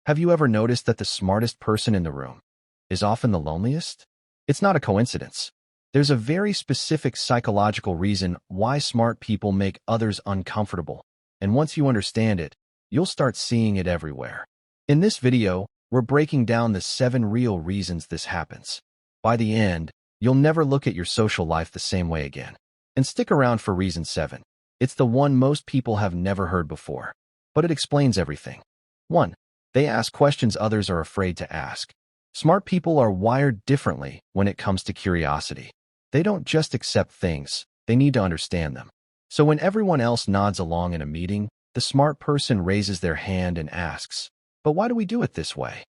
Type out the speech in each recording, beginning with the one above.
Have you ever noticed that the smartest person in the room is often the loneliest? It's not a coincidence. There's a very specific psychological reason why smart people make others uncomfortable, and once you understand it, you'll start seeing it everywhere. In this video, we're breaking down the 7 real reasons this happens. By the end, you'll never look at your social life the same way again. And stick around for reason 7. It's the one most people have never heard before, but it explains everything. 1. They ask questions others are afraid to ask. Smart people are wired differently when it comes to curiosity. They don't just accept things, they need to understand them. So when everyone else nods along in a meeting, the smart person raises their hand and asks, "But why do we do it this way?"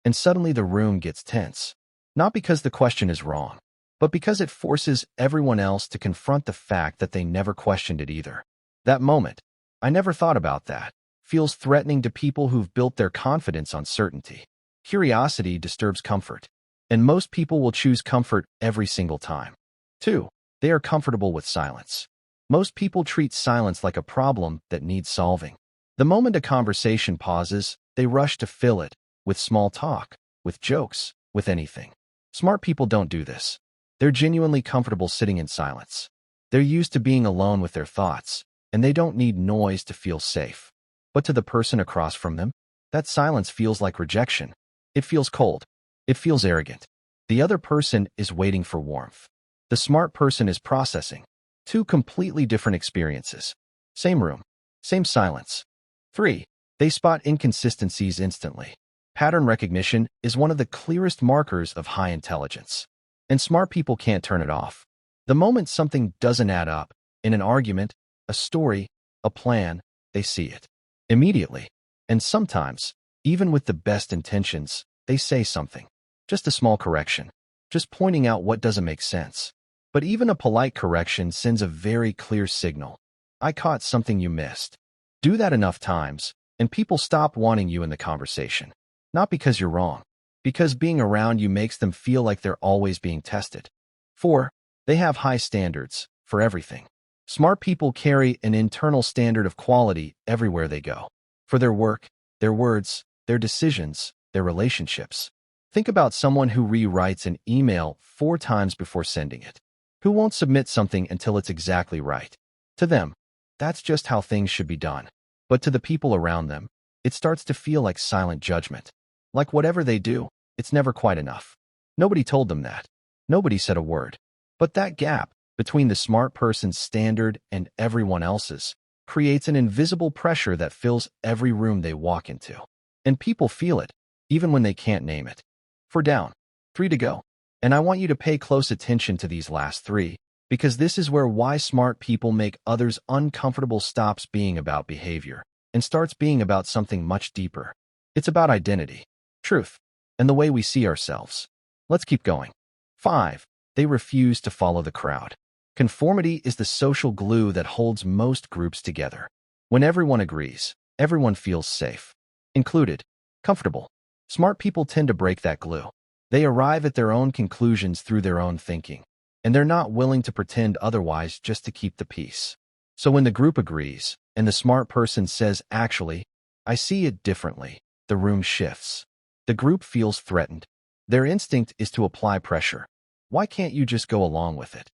And suddenly the room gets tense. Not because the question is wrong, but because it forces everyone else to confront the fact that they never questioned it either. That moment, "I never thought about that," feels threatening to people who've built their confidence on certainty. Curiosity disturbs comfort, and most people will choose comfort every single time. 2. They are comfortable with silence. Most people treat silence like a problem that needs solving. The moment a conversation pauses, they rush to fill it with small talk, with jokes, with anything. Smart people don't do this. They're genuinely comfortable sitting in silence. They're used to being alone with their thoughts, and they don't need noise to feel safe. But to the person across from them, that silence feels like rejection. It feels cold. It feels arrogant. The other person is waiting for warmth. The smart person is processing. 2 completely different experiences. Same room, same silence. 3. They spot inconsistencies instantly. Pattern recognition is one of the clearest markers of high intelligence. And smart people can't turn it off. The moment something doesn't add up, in an argument, a story, a plan, they see it immediately. And sometimes, even with the best intentions, they say something. Just a small correction. Just pointing out what doesn't make sense. But even a polite correction sends a very clear signal. "I caught something you missed." Do that enough times, and people stop wanting you in the conversation. Not because you're wrong, because being around you makes them feel like they're always being tested. 4. They have high standards for everything. Smart people carry an internal standard of quality everywhere they go. For their work, their words, their decisions, their relationships. Think about someone who rewrites an email 4 times before sending it. Who won't submit something until it's exactly right? To them, that's just how things should be done. But to the people around them, it starts to feel like silent judgment. Like whatever they do, it's never quite enough. Nobody told them that. Nobody said a word. But that gap between the smart person's standard and everyone else's creates an invisible pressure that fills every room they walk into. And people feel it, even when they can't name it. 4 down, 3 to go. And I want you to pay close attention to these last 3, because this is why smart people make others uncomfortable stops being about behavior and starts being about something much deeper. It's about identity, truth, and the way we see ourselves. Let's keep going. 5. They refuse to follow the crowd. Conformity is the social glue that holds most groups together. When everyone agrees, everyone feels safe, included, comfortable. Smart people tend to break that glue. They arrive at their own conclusions through their own thinking, and they're not willing to pretend otherwise just to keep the peace. So when the group agrees, and the smart person says, "Actually, I see it differently," the room shifts. The group feels threatened. Their instinct is to apply pressure. Why can't you just go along with it?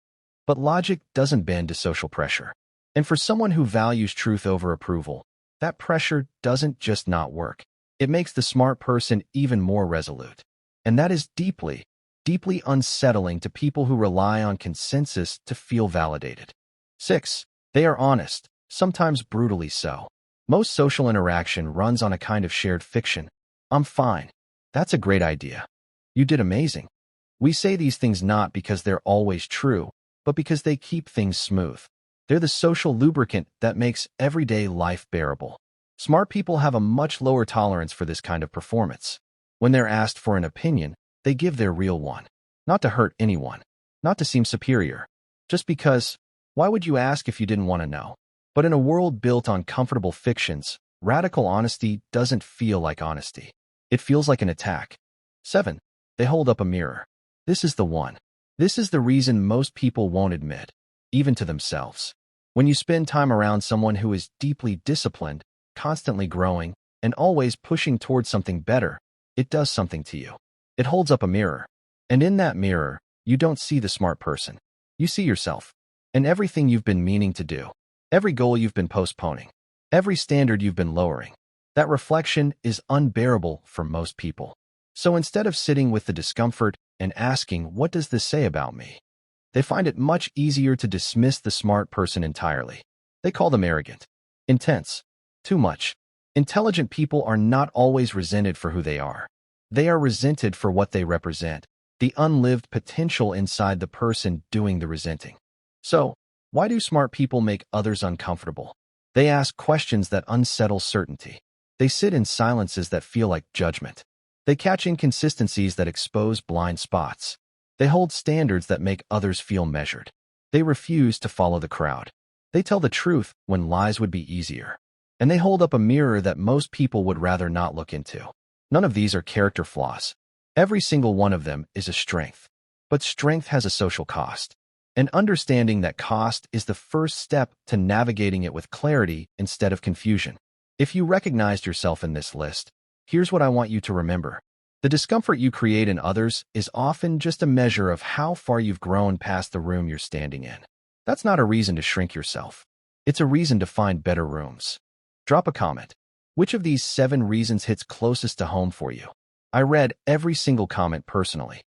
But logic doesn't bend to social pressure. And for someone who values truth over approval, that pressure doesn't just not work. It makes the smart person even more resolute. And that is deeply, deeply unsettling to people who rely on consensus to feel validated. 6. They are honest, sometimes brutally so. Most social interaction runs on a kind of shared fiction. "I'm fine. That's a great idea. You did amazing." We say these things not because they're always true, but because they keep things smooth. They're the social lubricant that makes everyday life bearable. Smart people have a much lower tolerance for this kind of performance. When they're asked for an opinion, they give their real one. Not to hurt anyone, not to seem superior. Just because, why would you ask if you didn't want to know? But in a world built on comfortable fictions, radical honesty doesn't feel like honesty. It feels like an attack. 7. They hold up a mirror. This is the one. This is the reason most people won't admit, even to themselves. When you spend time around someone who is deeply disciplined, constantly growing, and always pushing towards something better, it does something to you. It holds up a mirror. And in that mirror, you don't see the smart person. You see yourself. And everything you've been meaning to do. Every goal you've been postponing. Every standard you've been lowering. That reflection is unbearable for most people. So instead of sitting with the discomfort and asking, what does this say about me? They find it much easier to dismiss the smart person entirely. They call them arrogant, intense, too much. Intelligent people are not always resented for who they are. They are resented for what they represent, the unlived potential inside the person doing the resenting. So, why do smart people make others uncomfortable? They ask questions that unsettle certainty. They sit in silences that feel like judgment. They catch inconsistencies that expose blind spots. They hold standards that make others feel measured. They refuse to follow the crowd. They tell the truth when lies would be easier. And they hold up a mirror that most people would rather not look into. None of these are character flaws. Every single one of them is a strength. But strength has a social cost. And understanding that cost is the first step to navigating it with clarity instead of confusion. If you recognized yourself in this list, here's what I want you to remember. The discomfort you create in others is often just a measure of how far you've grown past the room you're standing in. That's not a reason to shrink yourself. It's a reason to find better rooms. Drop a comment. Which of these 7 reasons hits closest to home for you? I read every single comment personally.